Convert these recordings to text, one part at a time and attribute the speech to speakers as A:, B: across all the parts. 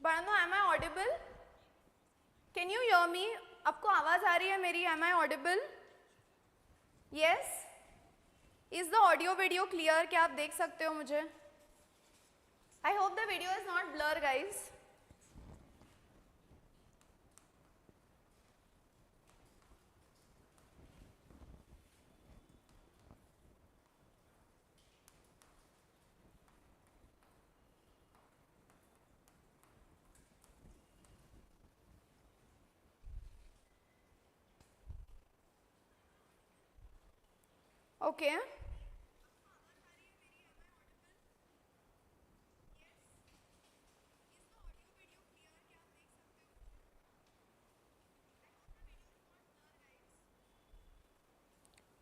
A: Banu, am I audible? Can you hear me? आपको आवाज आ रही है मेरी? Am I audible? Yes? Is the audio video clear? क्या आप देख सकते हो मुझे? I hope the video is not blur, guys. Okay.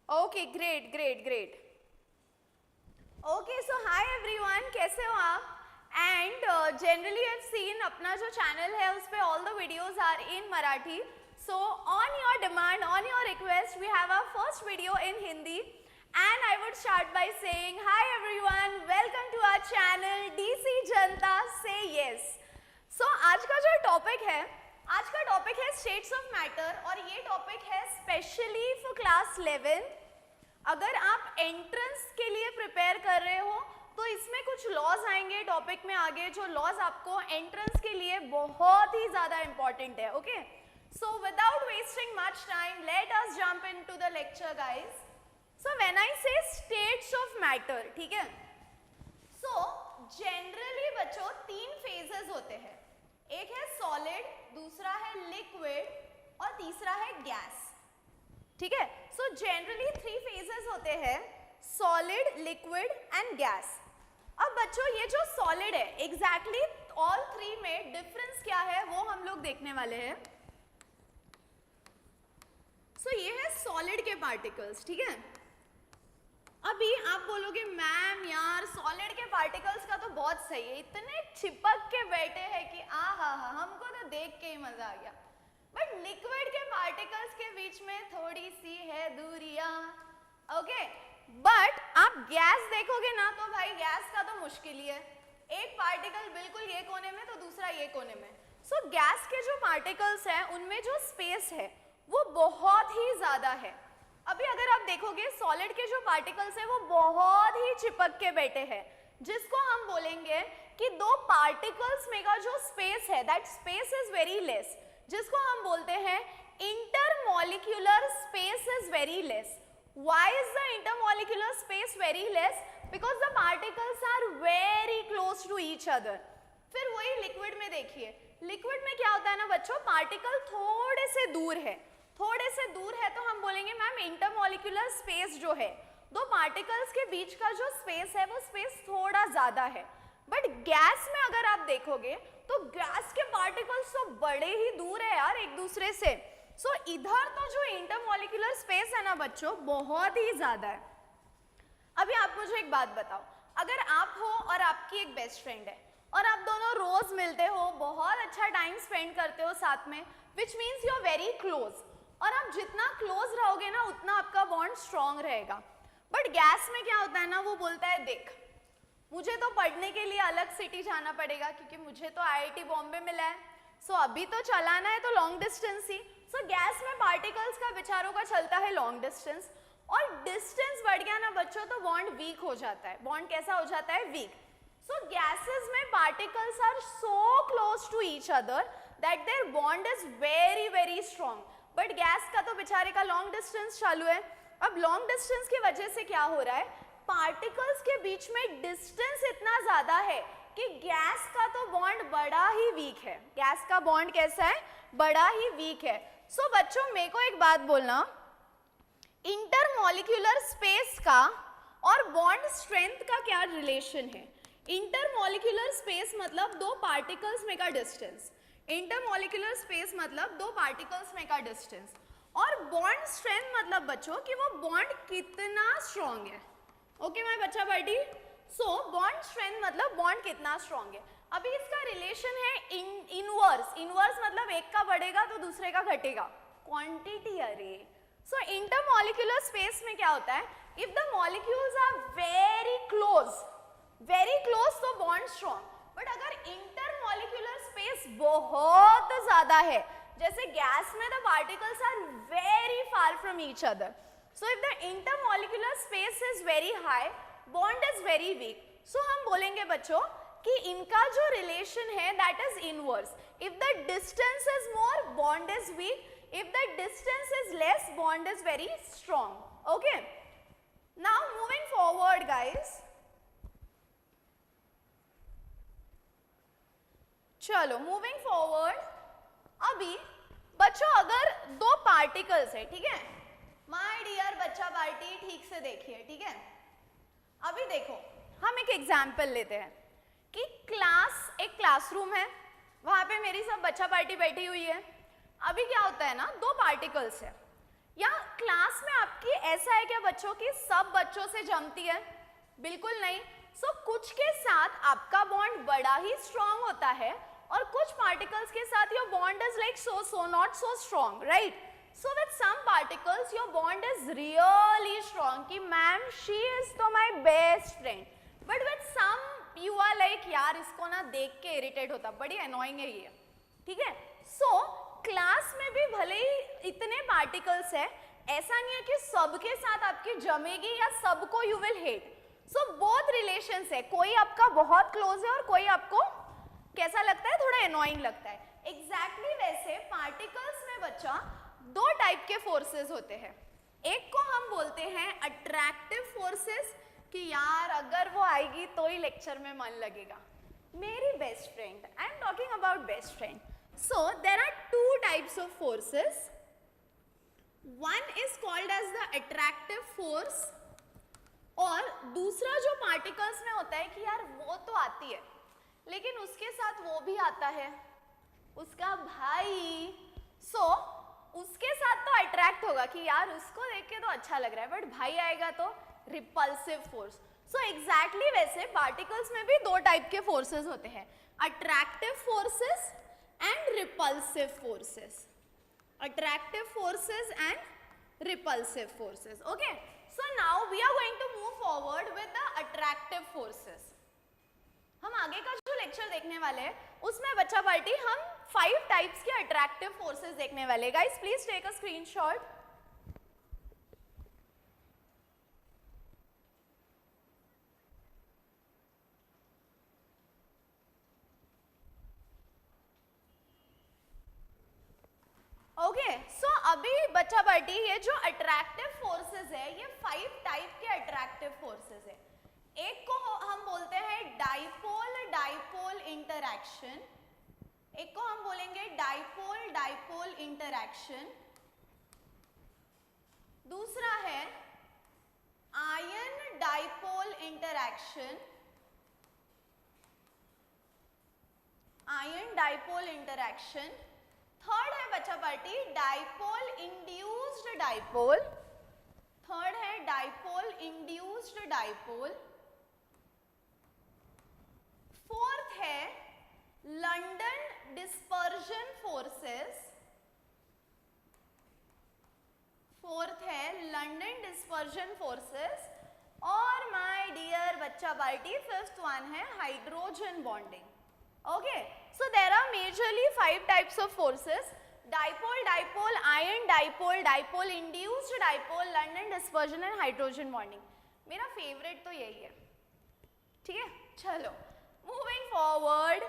A: Okay, great, great, great. Okay, so hi everyone, कैसे हो आप? And generally I've seen अपना जो channel है उस पे all the videos are in Marathi. So on your demand, on your request, we have our first video in Hindi. And I would start by saying, hi everyone, welcome to our channel DC Janta Say Yes. So आज का जो topic है, आज का topic है states of matter और ये topic है स्पेशली फॉर क्लास 11. अगर आप एंट्रेंस के लिए प्रिपेयर कर रहे हो तो इसमें कुछ लॉज आएंगे टॉपिक में आगे, जो लॉज आपको एंट्रेंस के लिए बहुत ही ज़्यादा इंपॉर्टेंट है. Okay, so without wasting much time let us jump into the lecture guys. So when I से स्टेट्स ऑफ मैटर, ठीक है, सो जनरली बच्चों तीन फेजेस होते हैं. एक है सॉलिड, दूसरा है लिक्विड और तीसरा है गैस. ठीक है, सो जनरली 3 फेजेस होते हैं, सॉलिड, लिक्विड एंड गैस. अब बच्चों ये जो सॉलिड है, एग्जैक्टली ऑल 3 में डिफरेंस क्या है वो हम लोग देखने वाले हैं. सो ये है सॉलिड के पार्टिकल्स. ठीक है, अभी आप बोलोगे मैम यार सॉलिड के पार्टिकल्स का तो बहुत सही है, इतने चिपक के बैठे हैं कि हा हमको तो देख के ही मजा आ गया. बट लिक्विड के पार्टिकल्स के बीच में थोड़ी सी है दूरियां. ओके, बट आप गैस देखोगे ना तो भाई गैस का तो मुश्किल ही है. एक पार्टिकल बिल्कुल ये कोने में तो दूसरा ये कोने में. सो गैस के जो पार्टिकल्स हैं उनमें जो स्पेस है वो बहुत ही ज्यादा है. अभी अगर आप देखोगे सॉलिड के जो पार्टिकल्स हैं वो बहुत ही चिपक के बैठे हैं, जिसको हम बोलेंगे कि दो पार्टिकल्स में का जो स्पेस है that space is very less, जिसको हम बोलते हैं intermolecular space is very less. Why is the intermolecular space very less? Because the particles are very close to each other. फिर वही लिक्विड में देखिए, लिक्विड में क्या होता है ना बच्चों, पार्टिकल थोड़े से दूर है, थोड़े से दूर है तो हम बोलेंगे मैम इंटरमॉलिक्यूलर स्पेस जो है दो पार्टिकल्स के बीच का जो स्पेस है वो स्पेस थोड़ा ज्यादा है. बट गैस में अगर आप देखोगे तो गैस के पार्टिकल्स तो बड़े ही दूर है यार एक दूसरे से. सो इधर तो जो इंटरमॉलिक्यूलर स्पेस है ना बच्चों बहुत ही ज्यादा है. अभी आप मुझे एक बात बताओ, अगर आप हो और आपकी एक बेस्ट फ्रेंड है और आप दोनों रोज मिलते हो, बहुत अच्छा टाइम स्पेंड करते हो साथ में, which means you are very close, और आप जितना क्लोज रहोगे ना उतना आपका बॉन्ड स्ट्रांग रहेगा. बट गैस में क्या होता है ना, वो बोलता है देख मुझे तो पढ़ने के लिए अलग सिटी जाना पड़ेगा क्योंकि मुझे तो आईआईटी बॉम्बे मिला है, सो अभी तो चलाना है तो लॉन्ग डिस्टेंस ही. सो गैस में पार्टिकल्स का बेचारों का चलता है लॉन्ग डिस्टेंस, और डिस्टेंस बढ़ गया ना बच्चों तो बॉन्ड वीक हो जाता है. बॉन्ड कैसा हो जाता है? वीक. सो गैसेस में particles are so close to each other that their bond is very very strong. But gas का तो बेचारे का लॉन्ग डिस्टेंस चालू है. अब लॉन्ग डिस्टेंस की वजह से क्या हो रहा है, पार्टिकल्स के बीच में डिस्टेंस इतना ज्यादा है कि गैस का तो बॉन्ड बड़ा ही वीक है. गैस का बॉन्ड कैसा है? बड़ा ही वीक है. सो बच्चों मेरे को एक बात बोलना, इंटरमॉलिक्यूलर स्पेस का और बॉन्ड स्ट्रेंथ का क्या रिलेशन है? इंटरमॉलिक्यूलर स्पेस मतलब दो पार्टिकल्स में का डिस्टेंस, इंटरमॉलिक्यूलर स्पेस मतलब दो पार्टिकल्स में का डिस्टेंस, और बॉन्ड स्ट्रेंथ मतलब बच्चों कि वो बॉन्ड कितना स्ट्रॉन्ग है. ओके माय बच्चा बड़ी, सो बॉन्ड स्ट्रेंथ मतलब बॉन्ड कितना स्ट्रॉन्ग है. अभी इसका रिलेशन है इनवर्स. इनवर्स मतलब एक का बढ़ेगा तो दूसरे का घटेगा, क्वांटिटी. अरे सो इंटरमॉलिक्यूलर स्पेस में क्या होता है, if the molecules are very close तो बॉन्ड स्ट्रॉन्ग. बट अगर इंटरमॉलिक्यूलर स्पेस बहुत ज्यादा है, जैसे गैस में the particles are very far from each other, so if the intermolecular space is very high, bond is very weak, so हम बोलेंगे बच्चों कि इनका जो रिलेशन है that is inverse. If the distance is more, bond is weak. If the distance is less, bond is very strong. Okay, now moving forward guys. चलो moving forward. अभी बच्चों अगर दो पार्टिकल्स है, ठीक है, माय डियर बच्चा पार्टी ठीक से देखिए, ठीक है. अभी देखो हम एक एग्जाम्पल लेते हैं कि एक क्लासरूम है, वहां पे मेरी सब बच्चा पार्टी बैठी हुई है. अभी क्या होता है ना, दो पार्टिकल्स है, या क्लास में आपकी ऐसा है क्या बच्चों की सब बच्चों से जमती है? बिल्कुल नहीं. सो कुछ के साथ आपका बॉन्ड बड़ा ही स्ट्रांग होता है और कुछ पार्टिकल्स के साथ your bond is like so not so strong, right? So with some particles your bond is really strong कि मैम she is तो my best friend, but with some you are like यार इसको ना देख के irritate होता, बड़ी annoying है ये, ठीक है. So क्लास में भी भले ही इतने पार्टिकल्स है, ऐसा नहीं है कि सबके साथ आपकी जमेगी या सबको you will hate. So both relations है, कोई आपका बहुत क्लोज है और कोई आपको कैसा लगता है, थोड़ा annoying लगता है. Exactly वैसे पार्टिकल्स में बच्चा दो टाइप के फोर्सेस होते हैं. एक को हम बोलते हैं अट्रैक्टिव फोर्सेस कि यार अगर वो आएगी तो ही लेक्चर में मन लगेगा. मेरी best friend, I am talking about best friend. So there are two types of forces. One is called as the attractive force, और दूसरा जो पार्टिकल्स में होता है कि यार वो तो आती है लेकिन उसके साथ वो भी आता है, उसका भाई. सो उसके साथ तो अट्रैक्ट होगा कि यार उसको देख के तो अच्छा लग रहा है, बट भाई आएगा तो रिपल्सिव फोर्स. सो एग्जैक्टली वैसे पार्टिकल्स में भी दो टाइप के फोर्सेस होते हैं, attractive forces and repulsive forces. Attractive forces and repulsive forces. Okay, so now we are going to move forward with the attractive forces. हम आगे का जो लेक्चर देखने वाले हैं उसमें बच्चा पार्टी हम 5 टाइप्स के अट्रैक्टिव फोर्सेस देखने वाले. Guys please take a screenshot. Okay, so अभी बच्चा पार्टी ये जो अट्रैक्टिव फोर्सेस है ये 5 टाइप के अट्रैक्टिव फोर्सेस है. एक को हम बोलते हैं डाइपोल इंटरैक्शन. एक को हम बोलेंगे डाइपोल इंटरैक्शन. दूसरा है आयन डाइपोल इंटरैक्शन. थर्ड है बच्चा party dipole induced dipole. Fourth है लंडन डिस्पर्जन फोर्सेस. और माय डियर बच्चा पार्टी फिफ्थ वन है hydrogen bonding. Okay, so there are majorly 5 types of forces: dipole, ion dipole induced dipole, London dispersion and hydrogen bonding. मेरा favourite तो यही है, ठीक है. चलो moving forward.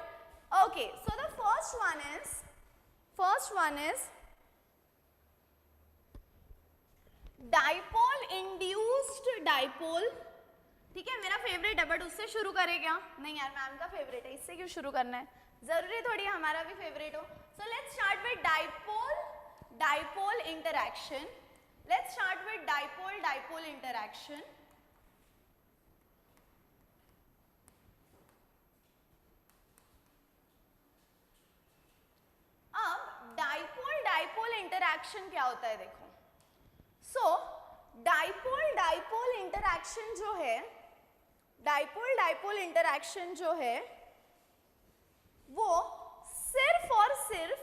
A: Okay, so the first one is dipole induced dipole. ठीक है, मेरा फेवरेट है, बट उससे शुरू करें क्या? नहीं यार, मैम का फेवरेट है, इससे क्यों शुरू करना है? जरूरी थोड़ी हमारा भी फेवरेट हो. So let's start with dipole interaction. अब डाइपोल इंटरैक्शन क्या होता है देखो. सो डाइपोल इंटरैक्शन जो है वो सिर्फ और सिर्फ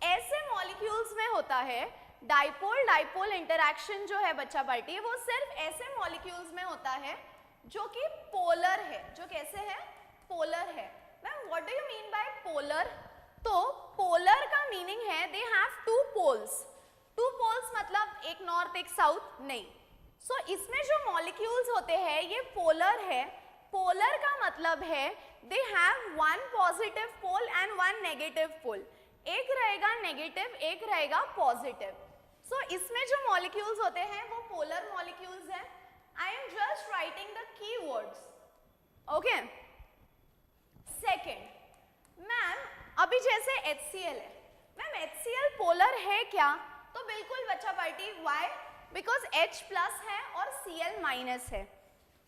A: ऐसे मॉलिक्यूल्स में होता है. डाइपोल इंटरैक्शन जो है बच्चा पार्टी, वो सिर्फ ऐसे मॉलिक्यूल्स में होता है जो कि पोलर है. जो कैसे है? पोलर है. Ma'am what do you mean by polar? तो पोलर का मीनिंग है they have two poles. Two poles मतलब एक नॉर्थ एक साउथ नहीं. सो इसमें जो मॉलिक्यूल्स होते हैं ये पोलर है. पोलर का मतलब है they have one positive pole and one negative pole. एक रहेगा नेगेटिव, एक रहेगा पॉजिटिव. सो इसमें जो मॉलिक्यूल्स होते हैं वो पोलर मॉलिक्यूल्स हैं. I am just writing the keywords. Okay. Second, ma'am अभी जैसे HCl है, मैम HCl पोलर है क्या? तो बिल्कुल बच्चा party. Why? Because H plus है और Cl माइनस है.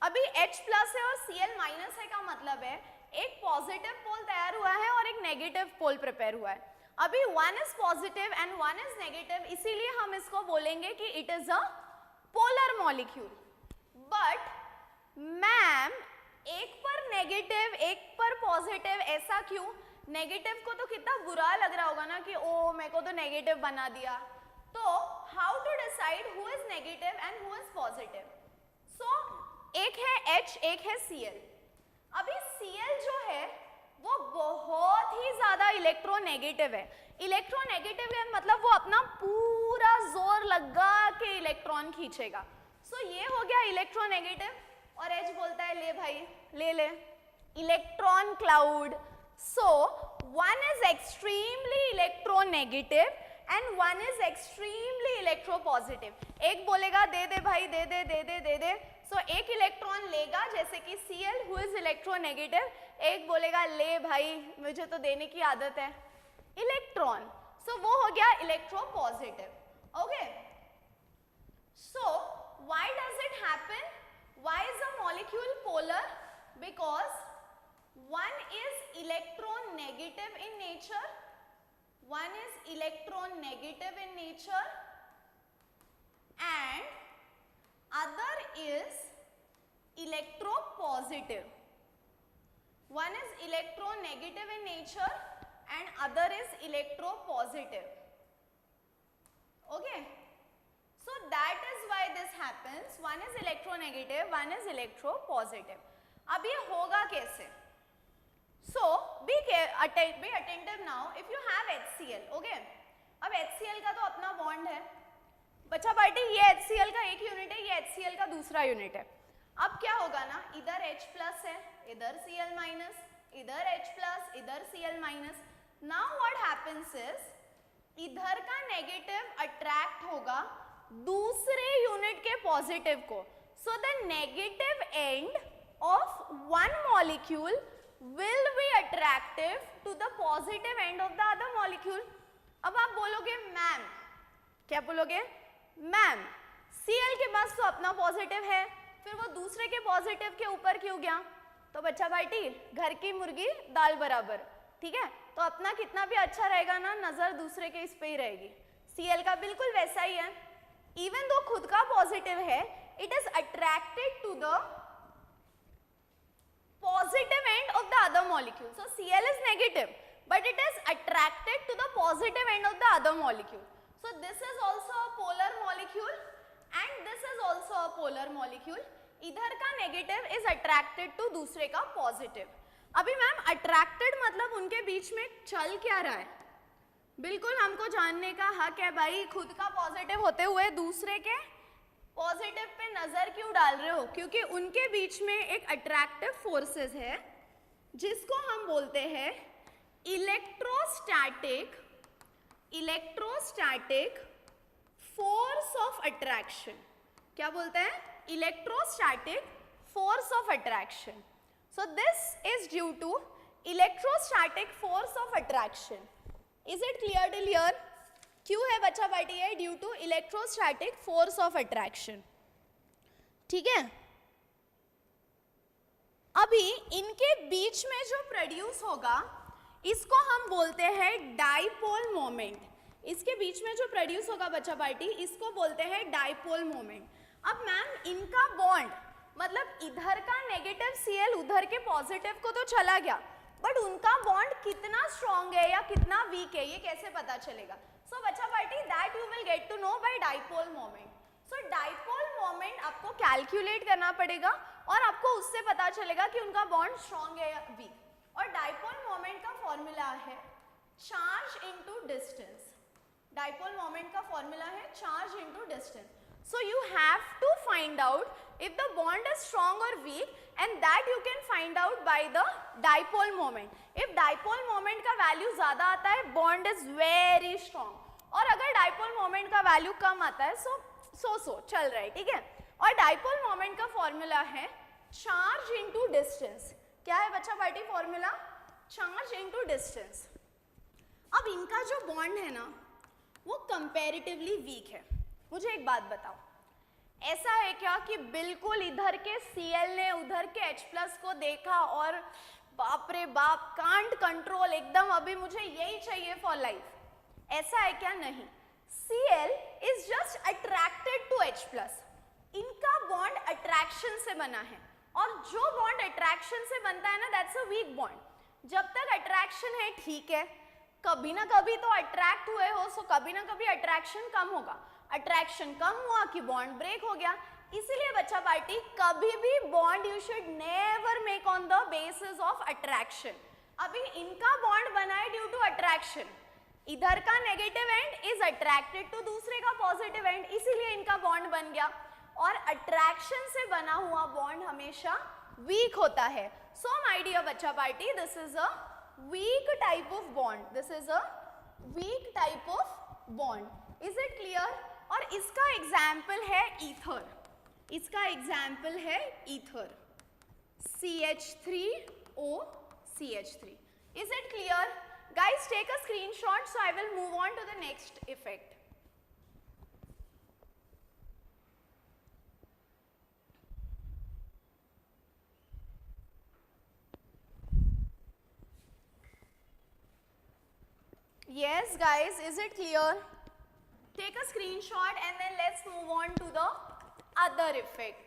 A: अभी H प्लस है और Cl माइनस है का मतलब है एक पॉजिटिव पोल तैयार हुआ है और एक नेगेटिव पोल प्रिपेयर हुआ है. अभी one is positive and one is negative, इसीलिए हम इसको बोलेंगे कि it is a polar molecule. But ma'am एक पर नेगेटिव एक पर पॉजिटिव, ऐसा क्यों? नेगेटिव को तो कितना बुरा लग रहा होगा ना कि ओ मेरे को तो नेगेटिव बना दिया. तो how to decide who is negative and who is positive? So एक है H, एक है Cl. अभी Cl जो है वो बहुत ही ज्यादा इलेक्ट्रोनेगेटिव है. इलेक्ट्रोनेगेटिव है मतलब वो अपना पूरा जोर लगा के इलेक्ट्रॉन खींचेगा. सो ये हो गया इलेक्ट्रोनेगेटिव. और H बोलता है ले भाई ले electron cloud. So one is extremely electronegative and one is extremely electropositive. एक बोलेगा दे दे भाई दे दे दे दे दे दे. सो एक इलेक्ट्रॉन लेगा जैसे कि Cl हु इज इलेक्ट्रोनेगेटिव. एक बोलेगा ले भाई मुझे तो देने की आदत है इलेक्ट्रॉन. सो वो हो गया electropositive. Okay. So why does it happen? Why is a molecule polar? Because one is electronegative in nature, one is electronegative in nature and other is electropositive. One is electronegative in nature and other is electropositive. Okay, so that is why this happens. One is electronegative, one is electropositive. अब ये होगा कैसे? So be attentive now. If you have HCl, okay? अब HCl का तो अपना bond है बच्चा पार्टी. ये HCl का एक यूनिट है, ये HCl का दूसरा यूनिट है. अब क्या होगा ना, इधर H प्लस है, इधर Cl माइनस, इधर H प्लस, इधर Cl minus. Now what happens is इधर का नेगेटिव अट्रैक्ट होगा दूसरे यूनिट के पॉजिटिव को. So the negative end of one molecule will be attractive to the positive end of the other molecule. अब आप बोलोगे मैम, क्या बोलोगे? मैम Cl के पास तो अपना पॉजिटिव है, फिर वो दूसरे के पॉजिटिव के ऊपर क्यों गया? तो बच्चा पार्टी घर की मुर्गी दाल बराबर. ठीक है, तो अपना कितना भी अच्छा रहेगा ना, नजर दूसरे के इस पे ही रहेगी. Cl का बिल्कुल वैसा ही है. इवन दो खुद का पॉजिटिव है, it is attracted to the positive end of the other molecule. So Cl is negative but it is attracted to the positive end of the other molecule. So this is also a polar molecule and this is also a polar molecule. इधर का negative is attracted to दूसरे का positive. अभी ma'am attracted मतलब उनके बीच में चल क्या रहा है? बिल्कुल हमको जानने का हक है भाई. खुद का positive होते हुए दूसरे के पॉजिटिव पे नजर क्यों डाल रहे हो? क्योंकि उनके बीच में एक अट्रैक्टिव फोर्सेस है जिसको हम बोलते हैं इलेक्ट्रोस्टैटिक फोर्स ऑफ अट्रैक्शन. क्या बोलते हैं? Electrostatic force of attraction. So this is due to electrostatic force of attraction. Is it clear till here? क्यों है बच्चा पार्टी? है due to electrostatic force of attraction. ठीक है. अभी इनके बीच में जो प्रोड्यूस होगा इसको हम बोलते हैं डाइपोल मोमेंट. इसके बीच में जो प्रोड्यूस होगा बच्चा पार्टी इसको बोलते हैं डाइपोल मोमेंट. अब मैम इनका बॉन्ड मतलब इधर का नेगेटिव Cl उधर के पॉजिटिव को तो चला गया, बट उनका बॉन्ड कितना स्ट्रॉन्ग है या कितना वीक है ये कैसे पता चलेगा? सो बच्चा party that you will get to know by dipole moment. So dipole moment आपको कैलकुलेट करना पड़ेगा और आपको उससे पता चलेगा कि उनका बॉन्ड स्ट्रॉन्ग है या वीक. और डाइपोल मोमेंट का फॉर्मूला है charge into distance. Dipole moment का फॉर्मूला है charge into distance. So you have to find out if the bond is strong or weak, and that you can find out by the dipole moment. If dipole moment का value ज्यादा आता है, bond is very strong, और अगर dipole moment का value कम आता है, so चल रहा है, ठीक है। और dipole moment का फॉर्मूला है चार्ज इनटू डिस्टेंस। क्या है बच्चा party formula? Charge into distance. अब इनका जो बॉन्ड है ना वो कंपैरेटिवली वीक है। मुझे एक बात बताओ, ऐसा है क्या कि बिल्कुल इधर के Cl ने उधर के H+ को देखा और बाप रे बाप कांट कंट्रोल, एकदम अभी मुझे यही चाहिए फॉर लाइफ, ऐसा है क्या? नहीं। Cl is just attracted to H+। इनका बॉन्ड अट्रैक्शन से बना है, और जो बॉन्ड अट्रैक्शन से बनता है ना, दैट्स अ वीक बॉन्ड। जब तक अट्रैक्शन है ठीक है, कभी ना कभी तो अट्रैक्ट हुए हो, सो कभी ना कभी अट्रैक्शन कम होगा। अट्रैक्शन कम हुआ कि बॉन्ड ब्रेक हो गया। इसीलिए बच्चा पार्टी कभी भी bond you should never make on the basis of attraction. अभी इनका बॉन्ड बना है ड्यू टू अट्रैक्शन, इधर का negative end is attracted to दूसरे का पॉजिटिव एंड, इसीलिए इनका बॉन्ड बन गया। और अट्रैक्शन से बना हुआ बॉन्ड हमेशा वीक होता है। सो माय डियर बच्चा party, this is a weak type of bond, this is a weak type of bond. Is it clear? और इसका एग्जाम्पल है ईथर, इसका एग्जाम्पल है ether, CH3O CH3। Is it clear? Guys take a screenshot, so I will move on to the next effect. Yes guys, is it clear? Take a screenshot and then let's move on to the other effect.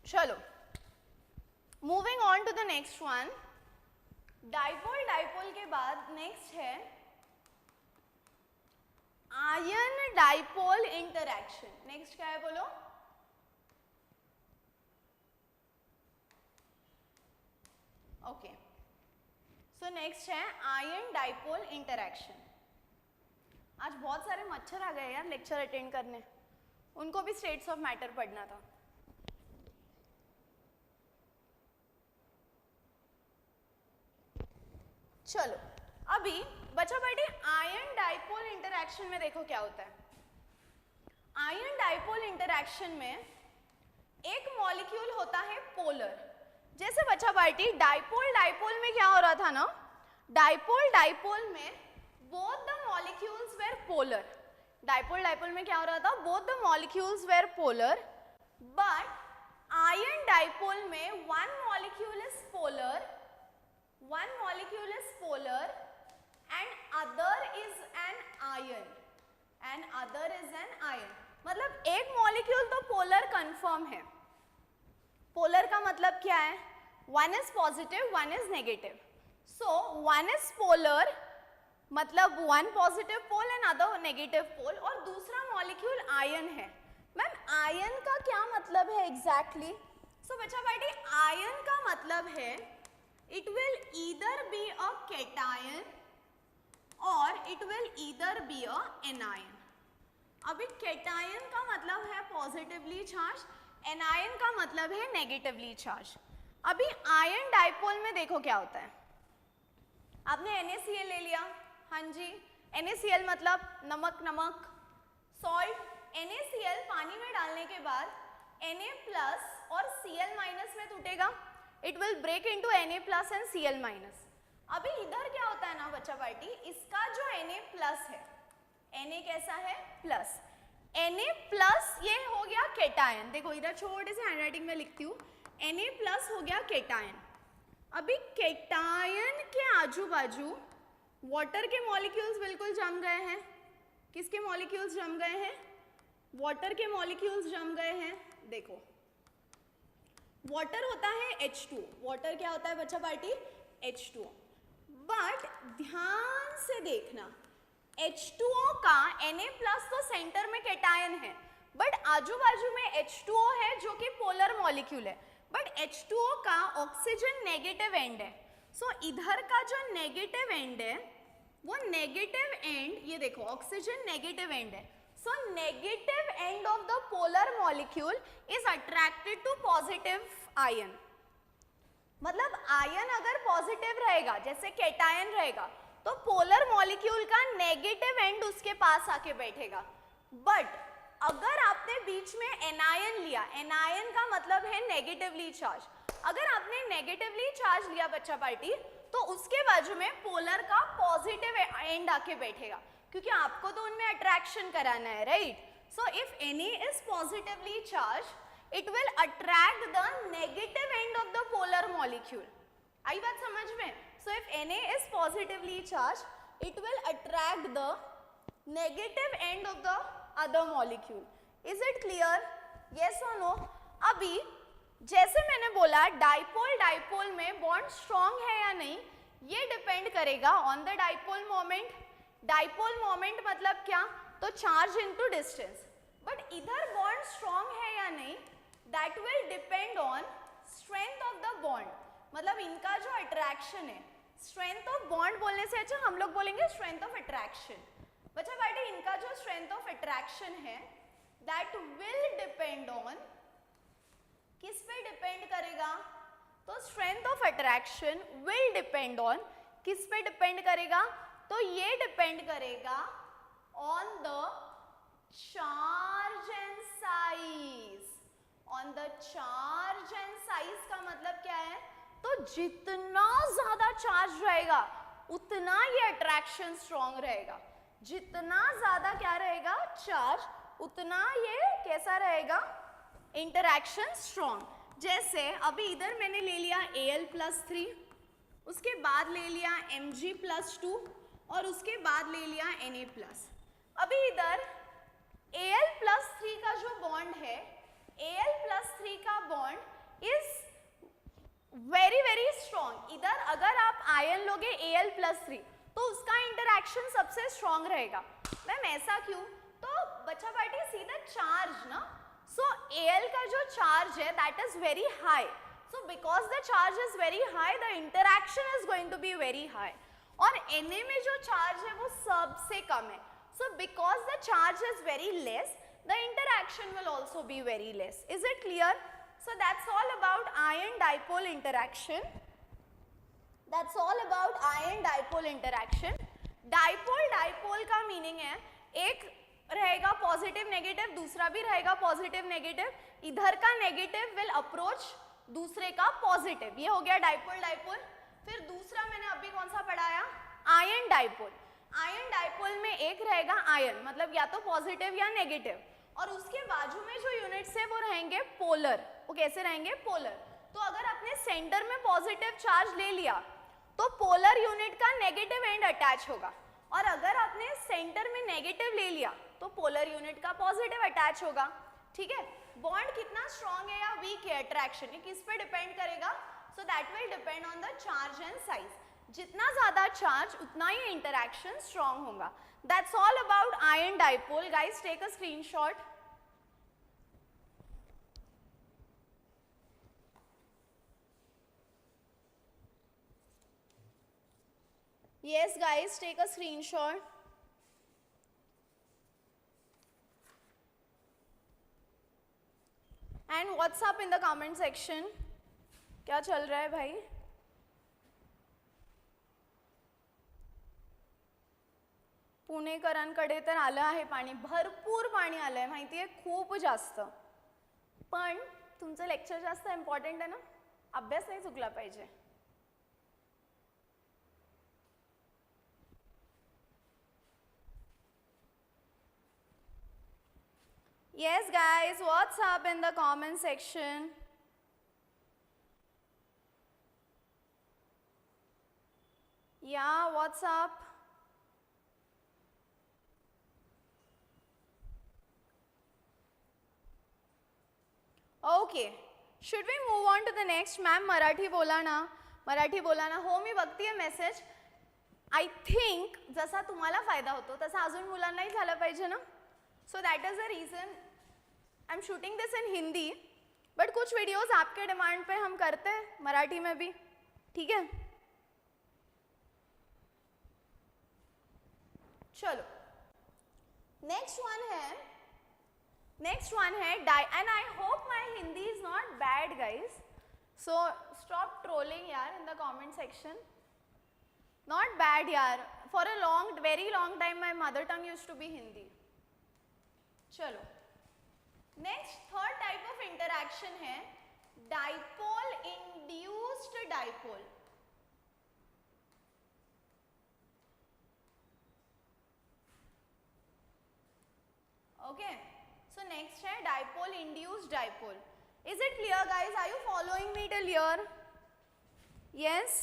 A: चलो, moving on to the next one. Dipole dipole के बाद next है ion dipole interaction. Next क्या है बोलो? Okay, so next है ion dipole interaction. आज बहुत सारे मच्छर आ गए यार लेक्चर अटेंड करने, उनको भी स्टेट्स ऑफ मैटर पढ़ना था। चलो, अभी बच्चा बेटे आयन डाइपोल इंटरैक्शन में देखो क्या होता है। आयन डाइपोल इंटरैक्शन में एक मॉलिक्यूल होता है पोलर। जैसे बच्चा पार्टी डाइपोल डाइपोल में क्या हो रहा था ना, डाइपोल डाइपोल में both the molecules were polar. Dipole dipole में क्या हो रहा था? Both the molecules were polar, but ion dipole में one molecule is polar and other is an ion, मतलब एक मॉलिक्यूल तो पोलर कंफर्म है। पोलर का मतलब क्या है? One is positive, one is negative. So one is polar मतलब one positive pole and other negative pole, और दूसरा मॉलिक्यूल आयन है। मैम आयन का क्या मतलब है एग्जैक्टली? सो बच्चा बेटी आयन का मतलब है it will either be a cation or it will either be a anion। अभी cation का मतलब है पॉजिटिवली चार्ज, anion का मतलब है नेगेटिवली चार्ज। अभी आयन डाइपोल में देखो क्या होता है। आपने NaCl ले लिया, हाँ जी, NaCl मतलब नमक नमक, सॉल्ट। NaCl पानी में डालने के बाद Na+ और Cl- में टूटेगा, it will break into Na+ and Cl-। अभी इधर क्या होता है ना बच्चा पार्टी, इसका जो Na+ है, Na कैसा है? प्लस। Na+ ये हो गया केटायन। देखो इधर छोटे से हैंडराइटिंग में लिखती हूँ, Na+ हो गया केटायन। अभी केटायन के आजू बाजू वाटर के मॉलिक्यूल्स बिल्कुल जम गए हैं. किसके मॉलिक्यूल्स जम गए हैं? वाटर के मॉलिक्यूल्स जम गए हैं. देखो वाटर होता है H2. वाटर क्या होता है बच्चा पार्टी? H2O. बट ध्यान से देखना, H2O का Na+ तो सेंटर में केटायन है, बट आजू बाजू में H2O है जो कि पोलर मॉलिक्यूल है. बट H2O का ऑक्सीजन नेगेटिव एंड है. सो इधर का जो नेगेटिव एंड है वो नेगेटिव एंड, ये देखो ऑक्सीजन नेगेटिव एंड है. So negative end of the polar molecule is attracted to positive ion. मतलब आयन अगर पॉजिटिव रहेगा जैसे केटायन रहेगा तो पोलर मॉलिक्यूल का नेगेटिव एंड उसके पास आके बैठेगा. बट अगर आपने बीच में एनायन लिया, एनायन का मतलब है नेगेटिवली चार्ज, अगर आपने नेगेटिवली चार्ज लिया बच्चा पार्टी तो उसके बाजू में पोलर का पॉजिटिव एंड आके बैठेगा, क्योंकि आपको तो उनमें अट्रैक्शन कराना है, right? So if Na is positively charge it will attract the negative end of the polar molecule. आई बात समझ में? So if Na is positively charged, it will attract the negative end of the other molecule. Is it clear? Yes or no? अभी जैसे मैंने बोला dipole dipole में bond strong है या नहीं, ये डिपेंड करेगा on the dipole moment. Dipole moment मतलब क्या? तो चार्ज इनटू डिस्टेंस. बट इधर बॉन्ड स्ट्रॉन्ग है या नहीं, that will depend on strength of the bond. मतलब इनका जो अट्रैक्शन है, strength of bond बोलने से अच्छा हम लोग बोलेंगे strength of attraction. बच्चा बेटे इनका जो strength of attraction है that will depend on, किस पे डिपेंड करेगा? तो strength of attraction will depend on, किस पे डिपेंड करेगा? तो ये डिपेंड करेगा on the charge and size. On the charge and size का मतलब क्या है? तो जितना ज्यादा चार्ज रहेगा उतना ये अट्रैक्शन स्ट्रॉन्ग रहेगा. जितना ज्यादा क्या रहेगा? चार्ज, उतना ये कैसा रहेगा? Interaction strong. जैसे अभी इधर मैंने ले लिया Al+3, उसके बाद ले लिया Mg+2 और उसके बाद ले लिया Na+. अभी इधर Al+3 का जो बॉन्ड है, Al+3 का बॉन्ड इज वेरी स्ट्रॉन्ग. इधर अगर आप आयन लोगे Al+3 तो उसका इंटरैक्शन सबसे स्ट्रॉन्ग रहेगा. मैम ऐसा क्यों? तो बच्चा पार्टी सीधा चार्ज ना. सो Al का जो चार्ज है that is very high. So because the charge is very high the interaction is going to be very high. और Na में जो चार्ज है वो सबसे कम है. सो because the charge is very less, the interaction will also be very less. Is it clear? So that's all about ion dipole interaction. That's all about ion dipole interaction. Dipole dipole का meaning है एक रहेगा positive negative, दूसरा भी रहेगा positive negative. इधर का negative will approach दूसरे का पॉजिटिव. ये हो गया डाइपोल डाइपोल. फिर दूसरा मैंने अभी कौन सा पढ़ाया? Ion dipole. आयन डाइपोल में एक रहेगा आयन, मतलब या तो पॉजिटिव या नेगेटिव, और उसके बाजू में जो यूनिट्स है वो रहेंगे पोलर. वो कैसे रहेंगे? पोलर. तो अगर आपने सेंटर में पॉजिटिव चार्ज ले लिया तो पोलर यूनिट का नेगेटिव एंड अटैच होगा, और अगर आपने सेंटर में नेगेटिव ले लिया तो पोलर यूनिट का पॉजिटिव अटैच होगा. ठीक है? बॉन्ड कितना स्ट्रॉन्ग है या वीक है, अट्रैक्शन, ये किस पे डिपेंड करेगा? So that will depend on the charge and size. जितना ज्यादा चार्ज उतना ही इंटरैक्शन स्ट्रॉन्ग होगा. That's all about ion dipole. Guys, take a screenshot. Yes, guys, take a screenshot. And what's up in the comment section? क्या चल रहा है भाई? पुणेकरांकडे तर आलं आहे पाणी, भरपूर पाणी आलं आहे माहिती आहे, खूप जास्त. पण तुमचं लेक्चर जास्त इम्पॉर्टंट आहे ना, अभ्यास नाही चुकला पाहिजे. Yes guys, what's up in the comment section? या WhatsApp. Okay, should we move on to the next. Ma'am Marathi बोला ना, मराठी बोला ना. हो, मी बघतीये मेसेज. आय थिंक जसा तुम्हाला फायदा होतो तसा अजून मुलांनाही झाला पाहिजे ना. So that is the reason I am shooting this in Hindi, but कुछ वीडियोस आपके डिमांड पे हम करते हैं मराठी में भी. ठीक है, चलो नेक्स्ट वन है डाई. And I hope my Hindi is not bad guys, so stop trolling यार in the comment section. Not bad यार, for a long very long time my mother tongue use to be Hindi. चलो next third type of interaction है dipole induced dipole. Okay, so next है dipole induced dipole. Is it clear guys? Are you following me till here? Yes.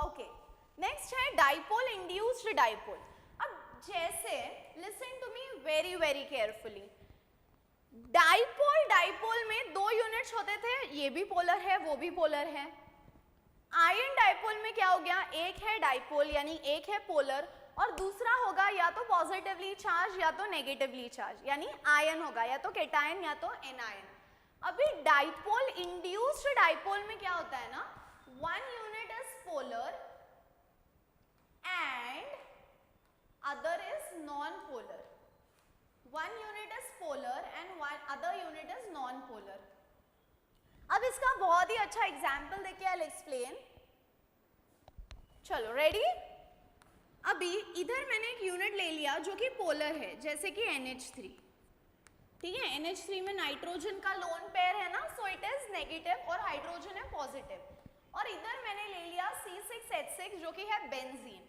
A: Okay, next है dipole induced dipole. अब जैसे listen to me very very carefully. Dipole में दो units होते थे, ये भी पोलर है वो भी पोलर है. आयन डाइपोल में क्या हो गया, एक है डाइपोल यानी एक है पोलर और दूसरा होगा या तो पॉजिटिवली चार्ज या तो नेगेटिवली चार्ज, यानी आयन होगा या तो केटायन या तो एनायन. अभी डाइपोल इंड्यूस्ड डाइपोल में क्या होता है ना, one unit is polar and other is non polar. One unit is polar and one other unit is non polar. अब इसका बहुत ही अच्छा एग्जाम्पल देखिए, आई विल एक्सप्लेन. चलो रेडी. अभी इधर मैंने एक यूनिट ले लिया जो कि पोलर है, जैसे कि NH3. ठीक है, NH3 में नाइट्रोजन का लोन पेयर है ना, सो इट इज नेगेटिव और हाइड्रोजन है पॉजिटिव. और इधर मैंने ले लिया C6H6 जो कि है बेंजीन.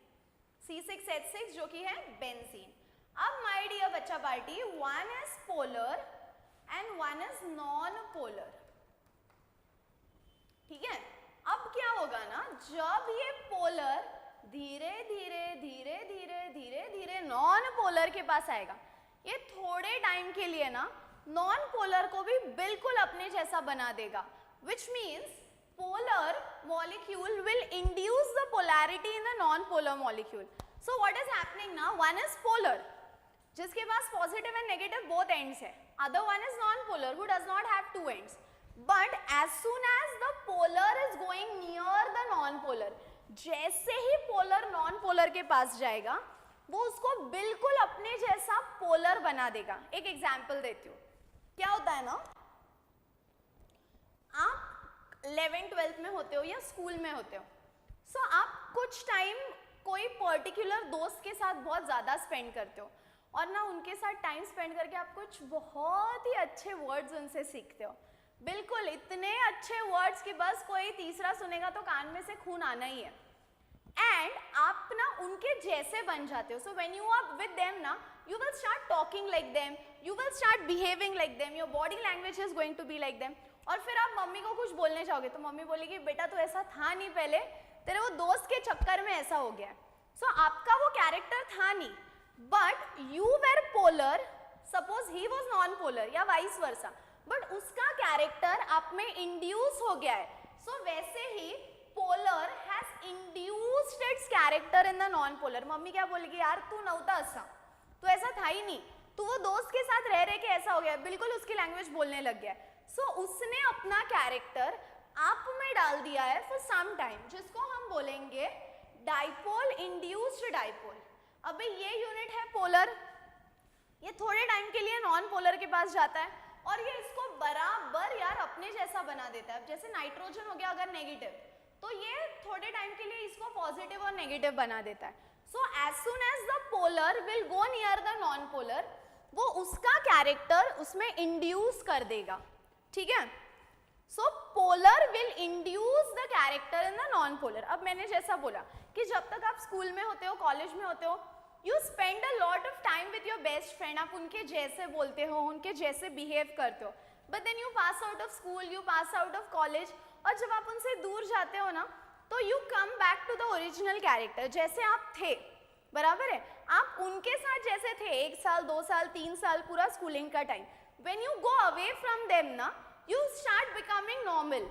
A: C6H6 जो कि है बेंजीन. अब माय डियर बच्चा party, one is polar and one is non polar. ठीक है, अब क्या होगा ना, जब ये पोलर धीरे धीरे धीरे धीरे धीरे धीरे नॉन पोलर के पास आएगा, ये थोड़े टाइम के लिए ना नॉन पोलर को भी बिल्कुल अपने जैसा बना देगा, which means polar molecule will induce the polarity in the non-polar molecule. So what is happening now? One is polar, जिसके पास positive and negative both ends है. Other one is non-polar who does not have two ends. But as soon as the polar is going near the non-polar, जैसे ही polar non-polar के पास जाएगा, वो उसको बिल्कुल अपने जैसा polar बना देगा. एक example देती हूँ. क्या होता है ना, आप 11th-12th में होते हो या स्कूल में होते हो, सो आप कुछ टाइम कोई पर्टिकुलर दोस्त के साथ बहुत ज़्यादा स्पेंड करते हो और ना उनके साथ टाइम स्पेंड करके आप कुछ बहुत ही अच्छे वर्ड्स उनसे सीखते हो. बिल्कुल इतने अच्छे वर्ड्स कि बस कोई तीसरा सुनेगा तो कान में से खून आना ही है. एंड आप ना उनके जैसे बन जाते हो. So when you are with them ना, you will start talking like them, you will start behaving like them, your body language is going to be like them. और फिर आप मम्मी को कुछ बोलने जाओगे तो मम्मी बोलेगी बेटा तो ऐसा था नहीं पहले, तेरे वो दोस्त के चक्कर में ऐसा हो गया. सो आपका वो कैरेक्टर था नहीं, but you were polar, suppose he was non polar या वाइस वर्सा, बट उसका कैरेक्टर आप में इंड्यूस हो गया है. सो वैसे ही polar has induced its character in the non polar. Mummy क्या बोलेगी, यार तू नव्हता असा, तो ऐसा था ही नहीं, तो वो दोस्त के साथ रह रहे के ऐसा हो गया, बिल्कुल उसकी लैंग्वेज बोलने लग गया. सो उसने अपना कैरेक्टर आप में डाल दिया है फॉर सम टाइम, जिसको हम बोलेंगे डाइपोल इंड्यूस्ड डाइपोल. अभी ये यूनिट है पोलर, ये थोड़े टाइम के लिए नॉन पोलर के पास जाता है और ये इसको बराबर यार अपने जैसा बना देता है. जैसे नाइट्रोजन हो गया अगर नेगेटिव, तो ये थोड़े टाइम के लिए इसको पॉजिटिव और नेगेटिव बना देता है. So as soon as the polar will go near the non-polar, वो उसका कैरेक्टर उसमें इंड्यूस कर देगा. ठीक है, so polar will induce the character in the non-polar. अब मैंने जैसा बोला कि जब तक आप स्कूल में होते हो, कॉलेज में होते हो, you spend a lot of time with your best friend, आप उनके जैसे बोलते हो, उनके जैसे बिहेव करते हो. But then you pass out of school, you pass out of college, और जब आप उनसे दूर जाते हो ना तो you come back to the original character, जैसे आप थे, बराबर है, आप उनके साथ जैसे थे 1 साल 2 साल 3 साल पूरा स्कूलिंग का time, when you go away from them ना you start becoming normal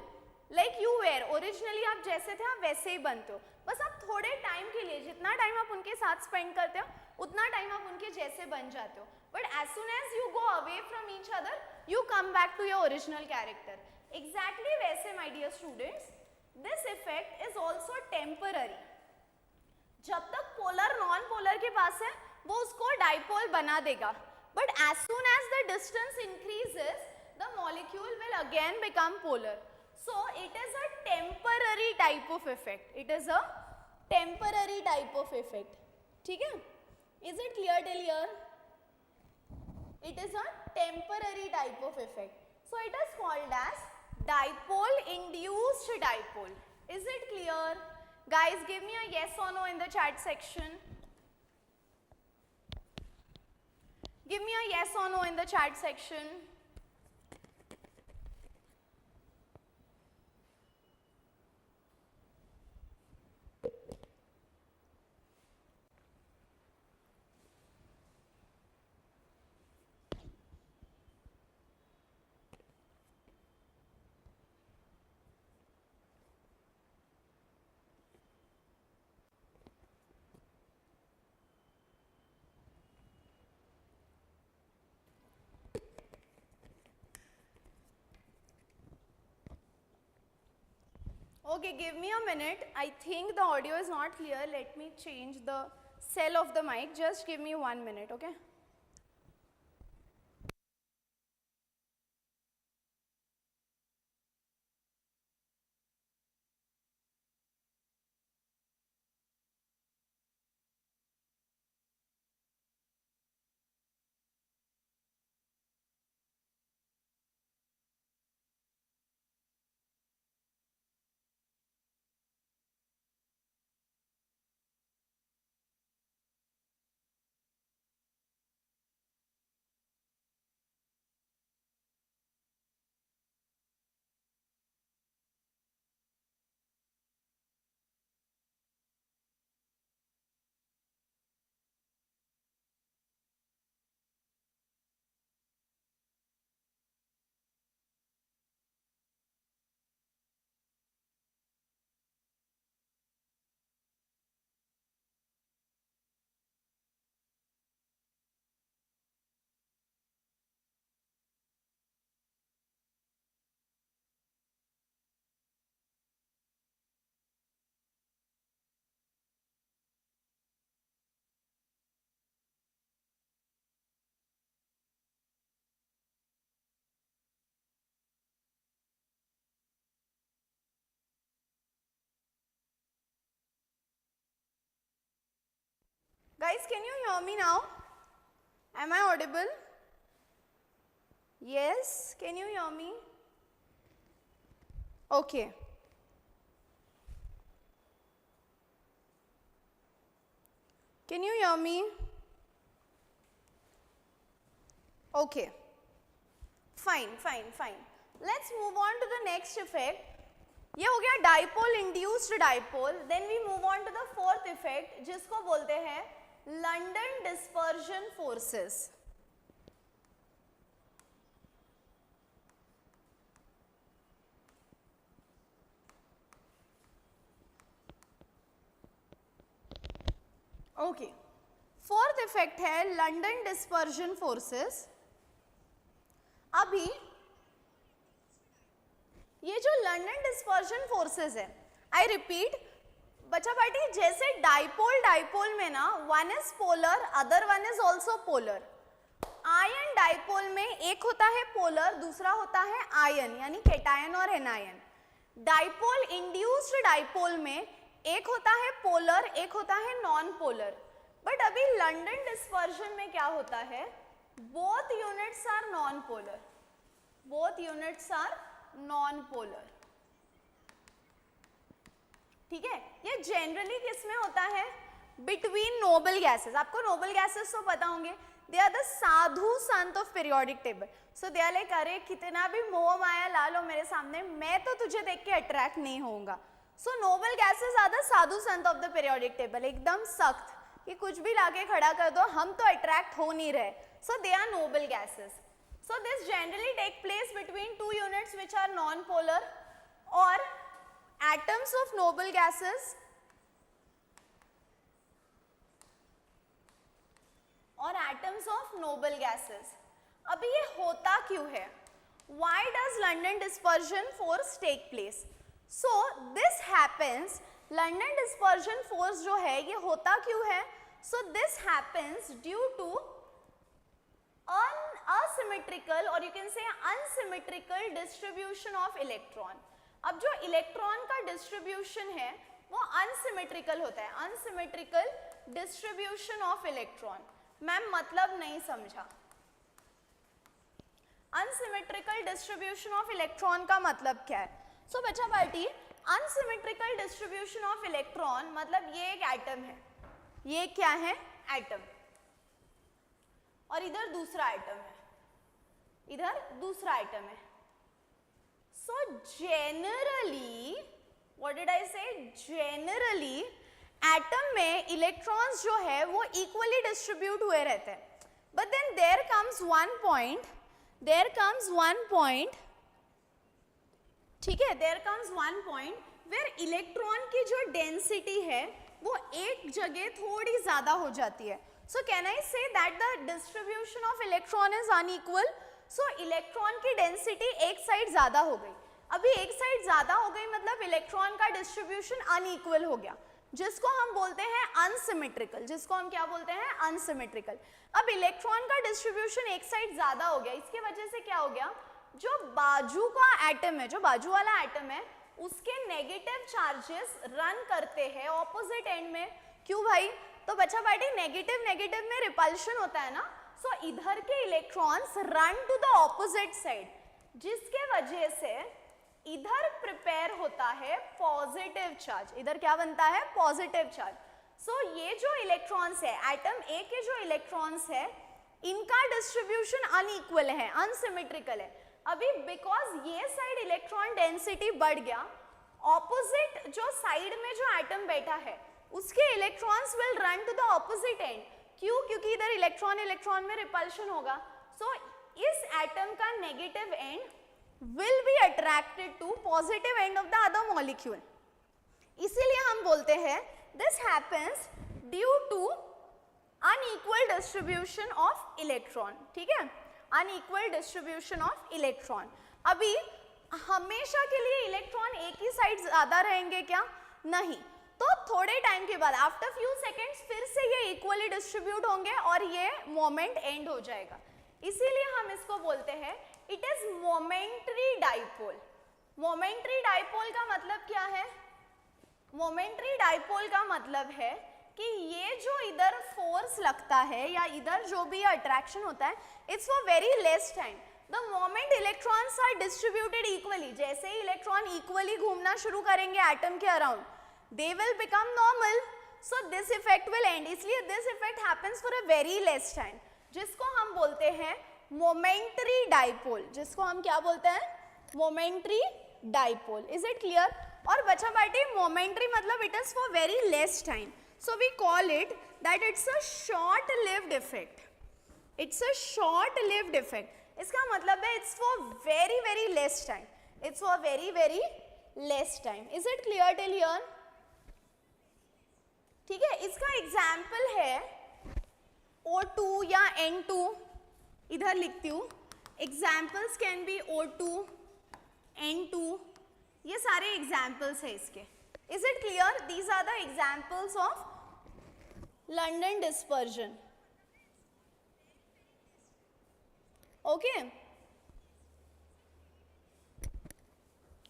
A: like you were, originally आप जैसे थे आप वैसे ही बनते हो, बस आप थोड़े टाइम के लिए, जितना टाइम आप उनके साथ स्पेंड करते हो उतना टाइम आप उनके जैसे बन जाते हो, but as soon as you go away from each other you come back to your original character. Exactly वैसे my dear students this effect is also temporary, जब तक पोलर नॉन पोलर के पास है वो उसको डाइपोल बना देगा, but as soon as the distance increases the molecule will again become polar, so it is a temporary type of effect, it is a temporary type of effect, ठीक है, is it clear till here? It is a temporary type of effect, so it is called as dipole induced dipole, is it clear? Guys give me a yes or no in the chat section, give me a yes or no in the chat section. Okay, give me a minute. I think the audio is not clear. Let me change the cell of the mic. Just give me 1 minute, okay? Guys, can you hear me now? Am I audible? Yes, can you hear me? Okay. Can you hear me? Okay. Fine, fine, fine. Let's move on to the next effect. ये हो गया dipole induced dipole. Then we move on to the fourth effect जिसको बोलते हैं London dispersion forces. Okay, fourth effect है London dispersion forces. अभी ये जो लंडन डिस्पर्जन फोर्सेस है, आई रिपीट बच्चा पार्टी, जैसे डाइपोल डाइपोल में ना one is polar other one is also polar. Ion dipole में एक होता है पोलर, दूसरा होता है आयन यानी कैटायन और एनायन. डाइपोल इंड्यूस्ड डाइपोल में एक होता है पोलर एक होता है नॉन पोलर. बट अभी लंडन डिस्पर्जन में क्या होता है, both units are non polar, both units are non polar. ठीक है, ये जनरली किस में होता है, बिटवीन नोबल गैसेस. आपको नोबल गैसेस तो पता होंगे, दे आर द साधु संत of periodic table. So they are like अरे कितना भी मोह माया ला लो मेरे सामने, मैं तो तुझे देख के अट्रैक्ट नहीं होऊंगा. सो नोबल गैसेस आर द साधु संत ऑफ द पीरियोडिक टेबल. एकदम सख्त कि कुछ भी लाके खड़ा कर दो, हम तो अट्रैक्ट हो नहीं रहे. So they are noble gases. So this generally take place between two units which are non-polar or atoms of noble gases or atoms of noble gases. अभी ये होता क्यों है? Why does London dispersion force take place? So this happens, London dispersion force जो है ये होता क्यों है? So this happens due to asymmetrical or you can say unsymmetrical distribution of electron. अब जो इलेक्ट्रॉन का डिस्ट्रीब्यूशन है वो अनसिमेट्रिकल होता है. Unsymmetrical distribution of electron. Ma'am मतलब नहीं समझा. अनसिमेट्रिकल डिस्ट्रीब्यूशन ऑफ इलेक्ट्रॉन का मतलब क्या है? सो बच्चा party, unsymmetrical distribution of electron मतलब ये एक एटम है. ये क्या है? एटम. और इधर दूसरा एटम है, इधर दूसरा एटम है. So generally, what did I say? Generally atom में इलेक्ट्रॉन्स जो है वो इक्वली डिस्ट्रीब्यूट हुए रहते हैं. But then there comes one point, ठीक है, there comes one point where electron की जो डेंसिटी है वो एक जगह थोड़ी ज्यादा हो जाती है. So can I say that the distribution of electron is unequal? So electron की density एक साइड ज्यादा हो गई. अभी एक साइड ज्यादा हो गई मतलब इलेक्ट्रॉन का डिस्ट्रीब्यूशन अनइक्वल हो गया, जिसको हम बोलते हैं अनसिमेट्रिकल. जिसको हम क्या बोलते हैं? अनसिमेट्रिकल. अब इलेक्ट्रॉन का डिस्ट्रीब्यूशन एक साइड ज्यादा हो गया, इसके वजह से क्या हो गया? जो बाजू का एटम है, जो बाजू वाला एटम है, उसके नेगेटिव चार्जेस रन करते हैं ऑपोजिट एंड में. क्यों भाई? तो बच्चा पार्टी नेगेटिव नेगेटिव में रिपल्शन होता है ना. सो इधर के electrons run to the opposite side, जिसके वजह से इधर प्रिपेयर होता है पॉजिटिव चार्ज. इधर क्या बनता है? Positive charge. सो ये जो इलेक्ट्रॉन्स है, एटम ए के जो इलेक्ट्रॉन्स है, इनका डिस्ट्रीब्यूशन अनइक्वल है, अनसिमेट्रिकल है. अभी बिकॉज ये साइड इलेक्ट्रॉन डेंसिटी बढ़ गया, ऑपोजिट जो साइड में जो एटम बैठा है उसके electrons will run to the opposite end. क्यों? क्योंकि इधर इलेक्ट्रॉन इलेक्ट्रॉन में रिपल्शन होगा. सो इस एटम का negative end will be attracted to positive end of the other molecule. इसीलिए हम बोलते हैं this happens due to unequal distribution of electron. ठीक है, अनइक्वल डिस्ट्रीब्यूशन ऑफ इलेक्ट्रॉन. अभी हमेशा के लिए इलेक्ट्रॉन एक ही साइड ज्यादा रहेंगे क्या? नहीं. तो थोड़े टाइम के बाद आफ्टर फ्यू सेकेंड्स फिर से ये इक्वली डिस्ट्रीब्यूट होंगे और ये मोमेंट एंड हो जाएगा. इसीलिए हम इसको बोलते हैं it is momentary dipole. Momentary dipole का मतलब क्या है? मोमेंट्री डाइपोल का मतलब है कि ये जो इधर फोर्स लगता है या इधर जो भी अट्रैक्शन होता है, it's for very less time. The moment electrons are distributed equally, जैसे ही इलेक्ट्रॉन इक्वली घूमना शुरू करेंगे एटम के around, they will become normal. So this effect will end. इसलिए this effect happens for a very less time, जिसको हम बोलते हैं momentary dipole. जिसको हम क्या बोलते हैं? momentary dipole. Is it clear? और बच्चा पार्टी momentary मतलब it is for very less time. So we call it that it's a short-lived effect. It's a short-lived effect. इसका मतलब है it's for very very less time. It's for very very less time. Is it clear till here? ठीक है, इसका example है O2 या N2. इधर लिखती हूँ, examples can be O2, N2, ये सारे एग्जाम्पल्स है इसके. Is it clear? These are the examples of London dispersion. Okay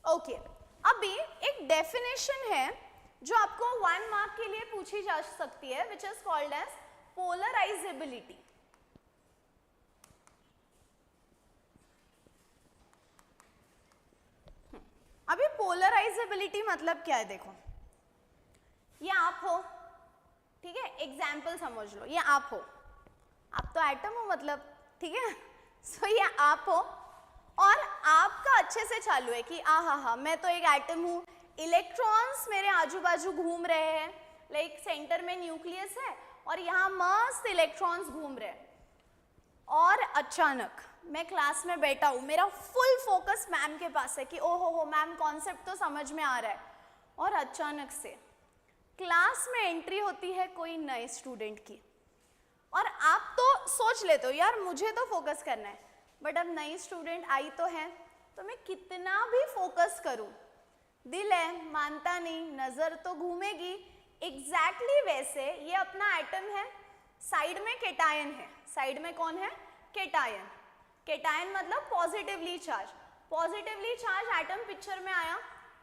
A: okay. अभी एक डेफिनेशन है जो आपको 1 मार्क के लिए पूछी जा सकती है, which is called as polarizability. अभी पोलराइजेबिलिटी मतलब क्या है? देखो, ये आप हो, ठीक है, एग्जाम्पल समझ लो, ये आप हो, आप तो एटम हो मतलब, ठीक है। सो ये आप हो और आपका अच्छे से चालू है कि हाँ मैं तो एक एटम हूँ, इलेक्ट्रॉन्स मेरे आजू बाजू घूम रहे हैं, लाइक सेंटर में न्यूक्लियस है और यहाँ मस्त इलेक्ट्रॉन्स घूम रहे हैं। और अचानक मैं क्लास में बैठा हूँ, मेरा फुल फोकस मैम के पास है कि ओहो हो मैम कॉन्सेप्ट तो समझ में आ रहा है, और अचानक से क्लास में एंट्री होती है कोई नए स्टूडेंट की, और आप तो सोच लेते हो यार मुझे तो फोकस करना है, बट अब नई स्टूडेंट आई तो है, तो मैं कितना भी फोकस करूं, दिल है मानता नहीं, नजर तो घूमेगी। एग्जैक्टली वैसे ये अपना एटम है, साइड में केटायन है, साइड में कौन है, केटायन। केटायन मतलब positively charge, positively charge atom picture में आया।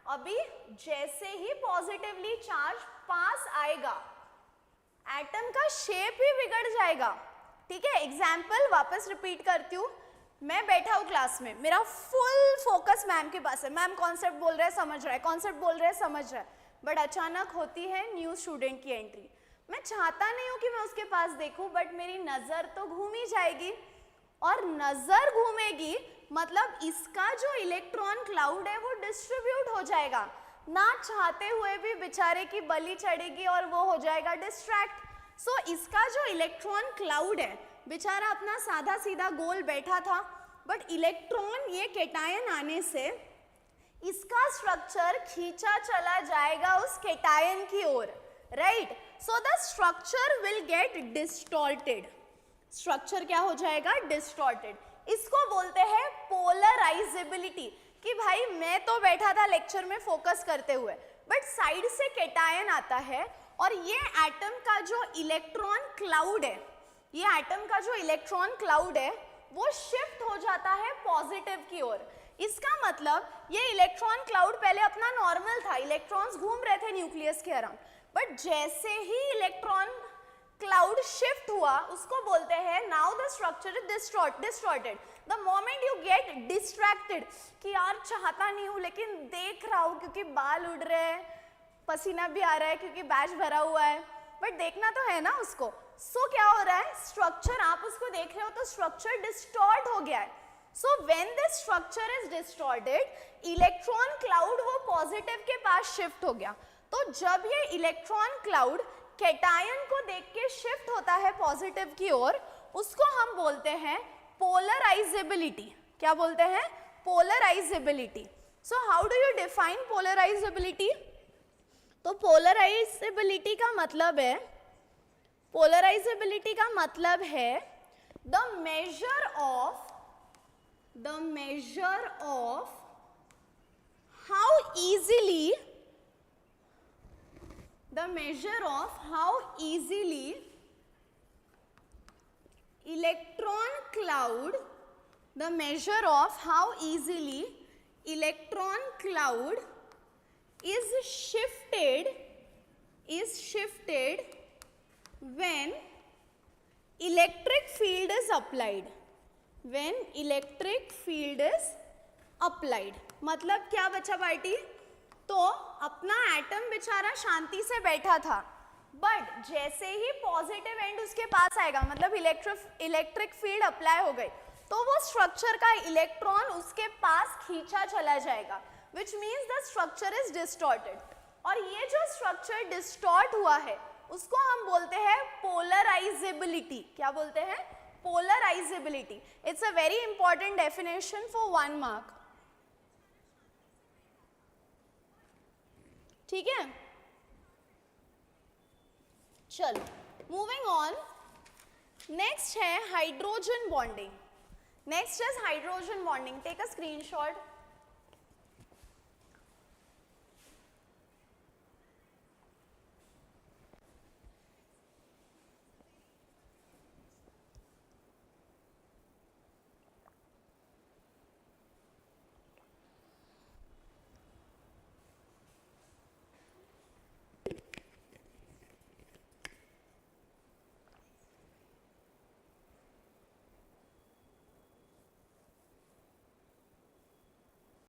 A: अभी जैसे ही पॉजिटिवली चार्ज पास आएगा एटम का शेप ही बिगड़ जाएगा, ठीक है। एग्जाम्पल वापस रिपीट करती हूँ, मैं बैठा हूँ क्लास में, मेरा फुल फोकस मैम के पास है, मैम कॉन्सेप्ट बोल रहे हैं समझ रहा है, कॉन्सेप्ट बोल रहे हैं समझ रहा है, बट अचानक होती है न्यू स्टूडेंट की एंट्री। मैं चाहता नहीं हूँ कि मैं उसके पास देखूँ, बट मेरी नज़र तो घूम ही जाएगी, और नज़र घूमेगी मतलब इसका जो इलेक्ट्रॉन क्लाउड है वो डिस्ट्रीब्यूट हो जाएगा, ना चाहते हुए भी बेचारे की बलि चढ़ेगी और वो हो जाएगा डिस्ट्रैक्ट। सो इसका जो इलेक्ट्रॉन क्लाउड है, बेचारा अपना साधा सीधा गोल बैठा था, बट इलेक्ट्रॉन ये केटायन आने से इसका स्ट्रक्चर खींचा चला जाएगा उस केटायन की ओर, right. So the structure will get distorted, structure क्या हो जाएगा, डिस्टॉर्टेड। इसको बोलते हैं पोलराइजेबिलिटी, कि भाई मैं तो बैठा था लेक्चर में फोकस करते हुए, बट साइड से केटायन आता है और ये एटम का जो इलेक्ट्रॉन क्लाउड है, ये एटम का जो इलेक्ट्रॉन क्लाउड है वो शिफ्ट हो जाता है पॉजिटिव की ओर। इसका मतलब ये इलेक्ट्रॉन क्लाउड पहले अपना नॉर्मल था, इलेक्ट्रॉन्स घूम रहे थे न्यूक्लियस के अराउंड, बट जैसे ही इलेक्ट्रॉन क्लाउड शिफ्ट हुआ उसको बोलते हैं now the structure is distorted. The moment you get distracted कि यार चाहता नहीं हूँ लेकिन देख रहा हूँ क्योंकि बाल उड़ रहे हैं, पसीना भी आ रहा है क्योंकि बैच भरा हुआ है, बट देखना तो है ना उसको। सो क्या हो रहा है, स्ट्रक्चर आप उसको देख रहे हो तो स्ट्रक्चर डिस्टॉर्ट हो गया है। So when this structure is distorted, electron cloud वो पॉजिटिव के पास शिफ्ट हो गया। तो जब ये इलेक्ट्रॉन क्लाउड केटायन को देख के शिफ्ट होता है पॉजिटिव की ओर, उसको हम बोलते हैं पोलराइजेबिलिटी। क्या बोलते हैं, polarisability. So how do you define polarisability? तो पोलराइजेबिलिटी का मतलब है, पोलराइजेबिलिटी का मतलब है the measure of how easily electron cloud is shifted when electric field is applied. मतलब क्या बच्चा पार्टी, तो अपना एटम बेचारा शांति से बैठा था, बट जैसे ही पॉजिटिव एंड उसके पास आएगा, मतलब इलेक्ट्रिक फील्ड अप्लाई हो गई, तो वो स्ट्रक्चर का इलेक्ट्रॉन उसके पास खींचा चला जाएगा, which means the structure is distorted. और ये जो स्ट्रक्चर डिस्टॉर्ट हुआ है उसको हम बोलते हैं पोलराइजेबिलिटी। क्या बोलते हैं, polarizability. It's a very important definition for 1 mark, ठीक है। चलो मूविंग ऑन, नेक्स्ट है hydrogen bonding. Take a screenshot.